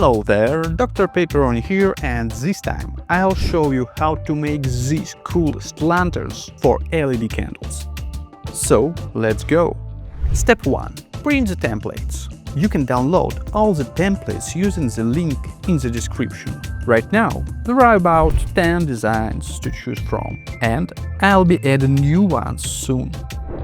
Hello there, Dr. Pepperoni here, and this time I'll show you how to make these coolest lanterns for LED candles. So let's go! Step 1. Print the templates. You can download all the templates using the link in the description. Right now, there are about 10 designs to choose from, and I'll be adding new ones soon.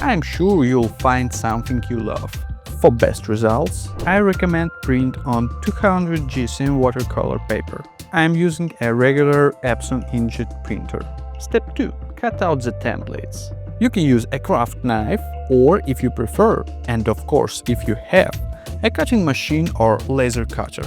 I'm sure you'll find something you love. For best results, I recommend print on 200 GSM watercolor paper. I'm using a regular Epson inkjet printer. Step 2. Cut out the templates. You can use a craft knife, or if you prefer, and of course if you have, a cutting machine or laser cutter.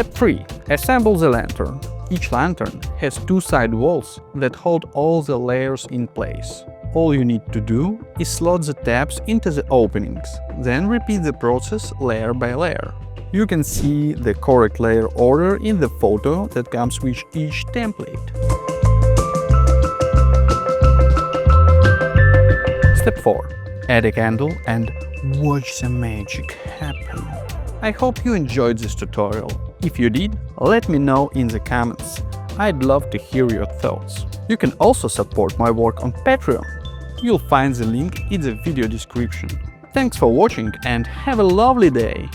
Step 3. Assemble the lantern. Each lantern has two side walls that hold all the layers in place. All you need to do is slot the tabs into the openings, then repeat the process layer by layer. You can see the correct layer order in the photo that comes with each template. Step 4. Add a candle and watch the magic happen. I hope you enjoyed this tutorial. If you did, let me know in the comments. I'd love to hear your thoughts. You can also support my work on Patreon. You'll find the link in the video description. Thanks for watching and have a lovely day!